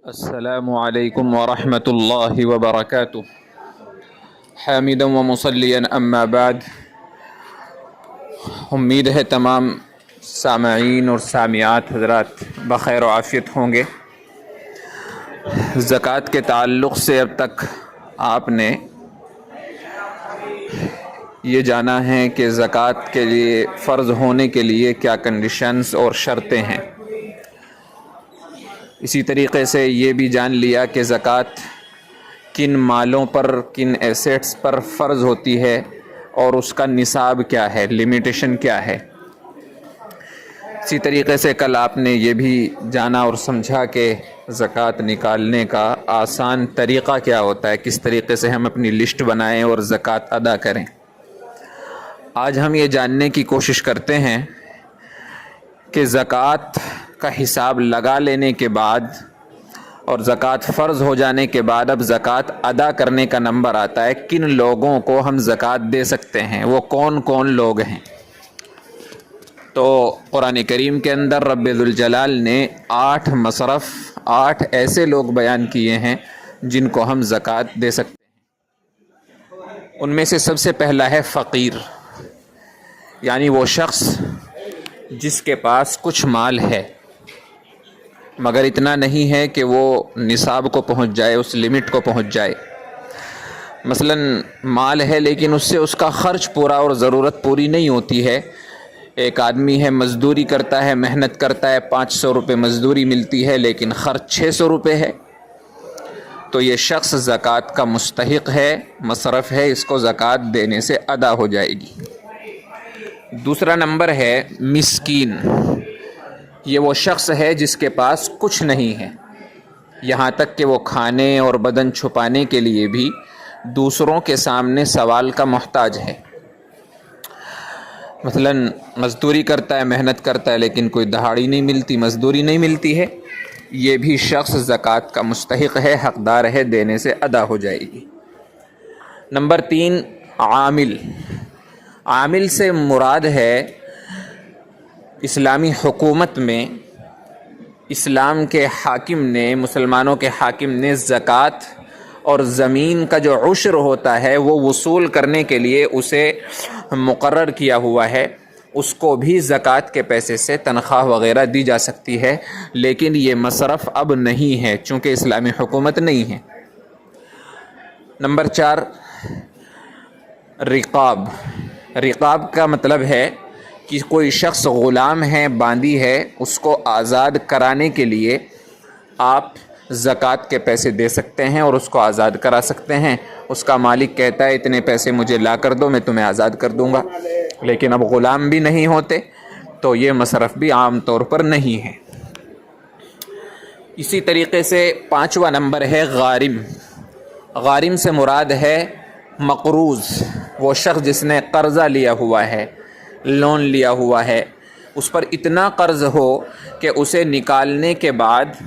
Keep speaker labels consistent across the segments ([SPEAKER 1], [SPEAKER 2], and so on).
[SPEAKER 1] السلام علیکم ورحمۃ اللہ وبرکاتہ۔ حامدا و مصلیا اما بعد، امید ہے تمام سامعین اور سامعات حضرات بخیر و عافیت ہوں گے۔ زکوٰۃ کے تعلق سے اب تک آپ نے یہ جانا ہے کہ زکوٰۃ کے لیے فرض ہونے کے لیے کیا کنڈیشنز اور شرطیں ہیں۔ اسی طریقے سے یہ بھی جان لیا کہ زکوٰۃ کن مالوں پر، کن ایسیٹس پر فرض ہوتی ہے اور اس کا نصاب کیا ہے، لمیٹیشن کیا ہے۔ اسی طریقے سے کل آپ نے یہ بھی جانا اور سمجھا کہ زکوٰۃ نکالنے کا آسان طریقہ کیا ہوتا ہے، کس طریقے سے ہم اپنی لسٹ بنائیں اور زکوٰۃ ادا کریں۔ آج ہم یہ جاننے کی کوشش کرتے ہیں کہ زکوٰۃ کا حساب لگا لینے کے بعد اور زکوٰۃ فرض ہو جانے کے بعد اب زکوٰۃ ادا کرنے کا نمبر آتا ہے، کن لوگوں کو ہم زکوٰۃ دے سکتے ہیں، وہ کون کون لوگ ہیں۔ تو قرآن کریم کے اندر رب ذوالجلال نے 8 مصرف، 8 ایسے لوگ بیان کیے ہیں جن کو ہم زکوٰۃ دے سکتے ہیں۔ ان میں سے سب سے پہلا ہے فقیر، یعنی وہ شخص جس کے پاس کچھ مال ہے مگر اتنا نہیں ہے کہ وہ نصاب کو پہنچ جائے، اس لمٹ کو پہنچ جائے۔ مثلا مال ہے لیکن اس سے اس کا خرچ پورا اور ضرورت پوری نہیں ہوتی ہے۔ ایک آدمی ہے، مزدوری کرتا ہے، محنت کرتا ہے، 500 روپے مزدوری ملتی ہے لیکن خرچ 600 روپے ہے، تو یہ شخص زکوٰۃ کا مستحق ہے، مصرف ہے، اس کو زکوٰۃ دینے سے ادا ہو جائے گی۔ دوسرا نمبر ہے مسکین، یہ وہ شخص ہے جس کے پاس کچھ نہیں ہے، یہاں تک کہ وہ کھانے اور بدن چھپانے کے لیے بھی دوسروں کے سامنے سوال کا محتاج ہے۔ مثلا مزدوری کرتا ہے، محنت کرتا ہے لیکن کوئی دہاڑی نہیں ملتی، مزدوری نہیں ملتی ہے، یہ بھی شخص زکوٰۃ کا مستحق ہے، حقدار ہے، دینے سے ادا ہو جائے گی۔ نمبر 3 عامل، عامل سے مراد ہے اسلامی حکومت میں اسلام کے حاکم نے، مسلمانوں کے حاکم نے زکوٰۃ اور زمین کا جو عشر ہوتا ہے وہ وصول کرنے کے لیے اسے مقرر کیا ہوا ہے، اس کو بھی زکوٰۃ کے پیسے سے تنخواہ وغیرہ دی جا سکتی ہے، لیکن یہ مصرف اب نہیں ہے چونکہ اسلامی حکومت نہیں ہے۔ نمبر 4 رقاب، رقاب کا مطلب ہے کہ کوئی شخص غلام ہے، باندی ہے، اس کو آزاد کرانے کے لیے آپ زکوٰۃ کے پیسے دے سکتے ہیں اور اس کو آزاد کرا سکتے ہیں۔ اس کا مالک کہتا ہے اتنے پیسے مجھے لا کر دو، میں تمہیں آزاد کر دوں گا، لیکن اب غلام بھی نہیں ہوتے تو یہ مصرف بھی عام طور پر نہیں ہے۔ اسی طریقے سے 5واں نمبر ہے غارم، غارم سے مراد ہے مقروض، وہ شخص جس نے قرضہ لیا ہوا ہے، لون لیا ہوا ہے، اس پر اتنا قرض ہو کہ اسے نکالنے کے بعد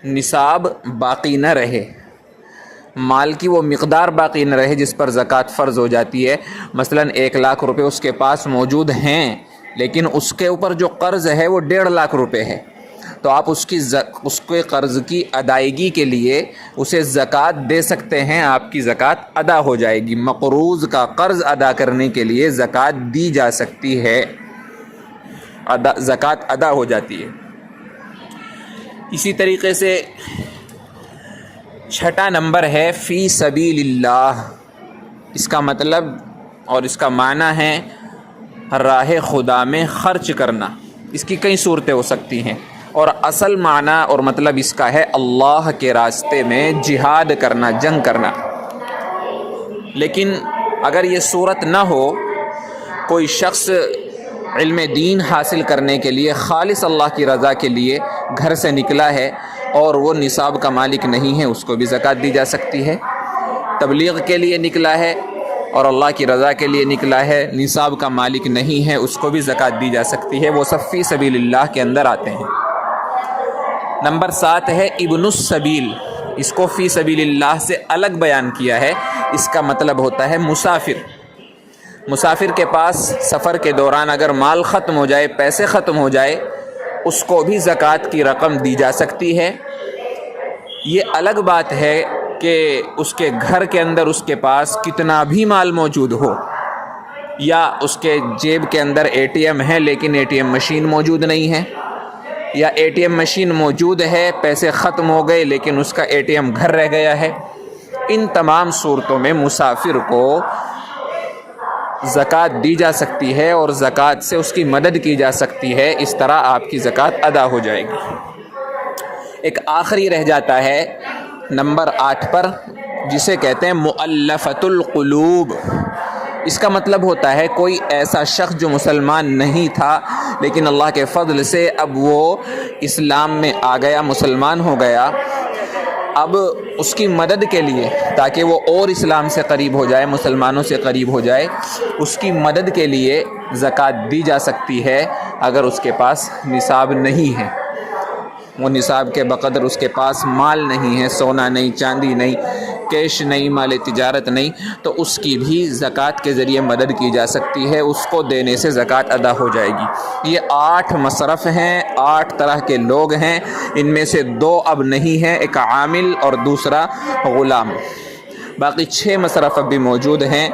[SPEAKER 1] نصاب باقی نہ رہے، مال کی وہ مقدار باقی نہ رہے جس پر زکوٰۃ فرض ہو جاتی ہے۔ مثلا 1 لاکھ روپے اس کے پاس موجود ہیں لیکن اس کے اوپر جو قرض ہے وہ 1.5 لاکھ روپے ہے، تو آپ اس کے قرض کی ادائیگی کے لیے اسے زکوٰۃ دے سکتے ہیں، آپ کی زکوٰۃ ادا ہو جائے گی۔ مقروض کا قرض ادا کرنے کے لیے زکوٰۃ دی جا سکتی ہے، زکوٰۃ ادا ہو جاتی ہے۔ اسی طریقے سے 6واں نمبر ہے فی سبیل اللہ، اس کا مطلب اور اس کا معنی ہے راہ خدا میں خرچ کرنا۔ اس کی کئی صورتیں ہو سکتی ہیں اور اصل معنی اور مطلب اس کا ہے اللہ کے راستے میں جہاد کرنا، جنگ کرنا۔ لیکن اگر یہ صورت نہ ہو، کوئی شخص علم دین حاصل کرنے کے لیے خالص اللہ کی رضا کے لیے گھر سے نکلا ہے اور وہ نصاب کا مالک نہیں ہے، اس کو بھی زکوٰۃ دی جا سکتی ہے۔ تبلیغ کے لیے نکلا ہے اور اللہ کی رضا کے لیے نکلا ہے، نصاب کا مالک نہیں ہے، اس کو بھی زکوٰۃ دی جا سکتی ہے، وہ سب فی سبیل اللہ کے اندر آتے ہیں۔ نمبر 7 ہے ابن السبیل، اس کو فی سبیل اللہ سے الگ بیان کیا ہے، اس کا مطلب ہوتا ہے مسافر۔ مسافر کے پاس سفر کے دوران اگر مال ختم ہو جائے، پیسے ختم ہو جائے، اس کو بھی زکوٰۃ کی رقم دی جا سکتی ہے۔ یہ الگ بات ہے کہ اس کے گھر کے اندر اس کے پاس کتنا بھی مال موجود ہو، یا اس کے جیب کے اندر اے ٹی ایم ہے لیکن اے ٹی ایم مشین موجود نہیں ہے، یا اے ٹی ایم مشین موجود ہے، پیسے ختم ہو گئے لیکن اس کا اے ٹی ایم گھر رہ گیا ہے۔ ان تمام صورتوں میں مسافر کو زکوٰۃ دی جا سکتی ہے اور زکوٰۃ سے اس کی مدد کی جا سکتی ہے، اس طرح آپ کی زکوٰۃ ادا ہو جائے گی۔ ایک آخری رہ جاتا ہے نمبر 8 پر، جسے کہتے ہیں مؤلفۃ القلوب۔ اس کا مطلب ہوتا ہے کوئی ایسا شخص جو مسلمان نہیں تھا لیکن اللہ کے فضل سے اب وہ اسلام میں آ گیا، مسلمان ہو گیا، اب اس کی مدد کے لیے تاکہ وہ اور اسلام سے قریب ہو جائے، مسلمانوں سے قریب ہو جائے، اس کی مدد کے لیے زکوٰۃ دی جا سکتی ہے اگر اس کے پاس نصاب نہیں ہے، وہ نصاب کے بقدر اس کے پاس مال نہیں ہے، سونا نہیں، چاندی نہیں، کیش نہیں، مال تجارت نہیں، تو اس کی بھی زکوٰۃ کے ذریعے مدد کی جا سکتی ہے، اس کو دینے سے زکوٰۃ ادا ہو جائے گی۔ یہ 8 مصرف ہیں، 8 طرح کے لوگ ہیں، ان میں سے 2 اب نہیں ہیں، ایک عامل اور دوسرا غلام، باقی 6 مصرف اب بھی موجود ہیں۔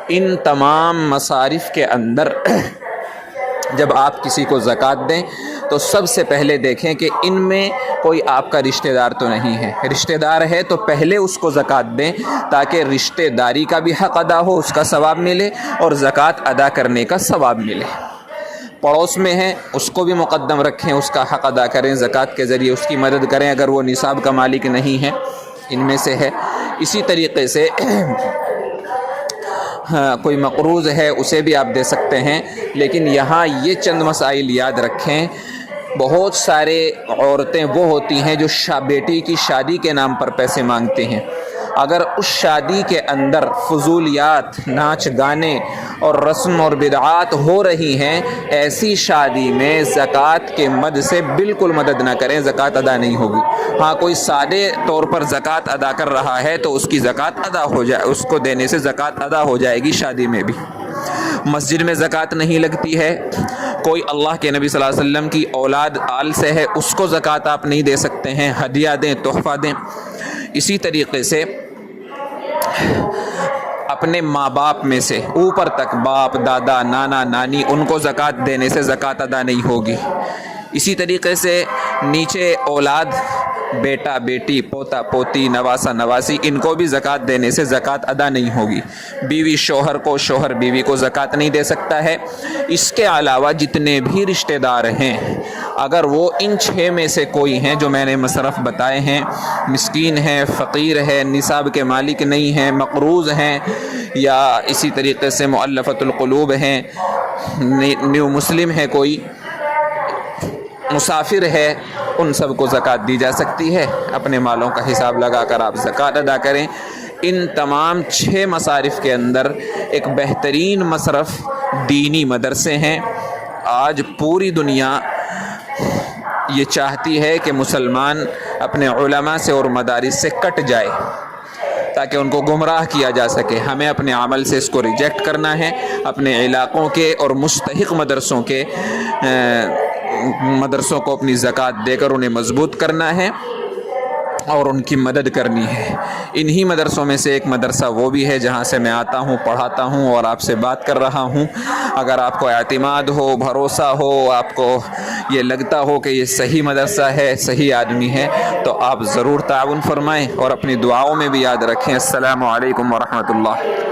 [SPEAKER 1] ان تمام مصارف کے اندر جب آپ کسی کو زکوٰۃ دیں تو سب سے پہلے دیکھیں کہ ان میں کوئی آپ کا رشتہ دار تو نہیں ہے، رشتہ دار ہے تو پہلے اس کو زکوٰۃ دیں تاکہ رشتہ داری کا بھی حق ادا ہو، اس کا ثواب ملے، اور زکوٰۃ ادا کرنے کا ثواب ملے۔ پڑوس میں ہے اس کو بھی مقدم رکھیں، اس کا حق ادا کریں، زکوٰۃ کے ذریعے اس کی مدد کریں اگر وہ نصاب کا مالک نہیں ہے، ان میں سے ہے۔ اسی طریقے سے کوئی مقروض ہے اسے بھی آپ دے سکتے ہیں، لیکن یہاں یہ چند مسائل یاد رکھیں۔ بہت سارے عورتیں وہ ہوتی ہیں جو بیٹی کی شادی کے نام پر پیسے مانگتے ہیں، اگر اس شادی کے اندر فضولیات، ناچ گانے اور رسم اور بدعات ہو رہی ہیں، ایسی شادی میں زکوٰۃ کے مد سے بالکل مدد نہ کریں، زکوٰۃ ادا نہیں ہوگی۔ ہاں کوئی سادے طور پر زکوٰۃ ادا کر رہا ہے تو اس کی زکوٰۃ ادا ہو جائے، اس کو دینے سے زکوٰۃ ادا ہو جائے گی شادی میں بھی۔ مسجد میں زکوٰۃ نہیں لگتی ہے، کوئی اللہ کے نبی صلی اللہ علیہ وسلم کی اولاد آل سے ہے، اس کو زکوٰۃ آپ نہیں دے سکتے ہیں، ہدیہ دیں، تحفہ دیں۔ اسی طریقے سے اپنے ماں باپ میں سے اوپر تک، باپ، دادا، نانا، نانی، ان کو زکوٰۃ دینے سے زکوٰۃ ادا نہیں ہوگی۔ اسی طریقے سے نیچے اولاد، بیٹا، بیٹی، پوتا، پوتی، نواسا، نواسی، ان کو بھی زکوٰۃ دینے سے زکوٰۃ ادا نہیں ہوگی۔ بیوی شوہر کو، شوہر بیوی کو زکوٰۃ نہیں دے سکتا ہے۔ اس کے علاوہ جتنے بھی رشتہ دار ہیں، اگر وہ ان 6 میں سے کوئی ہیں جو میں نے مصرف بتائے ہیں، مسکین ہیں، فقیر ہے، نصاب کے مالک نہیں ہیں، مقروض ہیں، یا اسی طریقے سے مؤلفۃ القلوب ہیں، نیو مسلم ہے، کوئی مسافر ہے، ان سب کو زکوٰۃ دی جا سکتی ہے۔ اپنے مالوں کا حساب لگا کر آپ زکوٰۃ ادا کریں۔ ان تمام 6 مصارف کے اندر ایک بہترین مصرف دینی مدرسے ہیں۔ آج پوری دنیا یہ چاہتی ہے کہ مسلمان اپنے علماء سے اور مدارس سے کٹ جائے تاکہ ان کو گمراہ کیا جا سکے۔ ہمیں اپنے عمل سے اس کو ریجیکٹ کرنا ہے، اپنے علاقوں کے اور مستحق مدرسوں کو اپنی زکوٰۃ دے کر انہیں مضبوط کرنا ہے اور ان کی مدد کرنی ہے۔ انہی مدرسوں میں سے ایک مدرسہ وہ بھی ہے جہاں سے میں آتا ہوں، پڑھاتا ہوں اور آپ سے بات کر رہا ہوں۔ اگر آپ کو اعتماد ہو، بھروسہ ہو، آپ کو یہ لگتا ہو کہ یہ صحیح مدرسہ ہے، صحیح آدمی ہے، تو آپ ضرور تعاون فرمائیں اور اپنی دعاؤں میں بھی یاد رکھیں۔ السلام علیکم ورحمۃ اللہ۔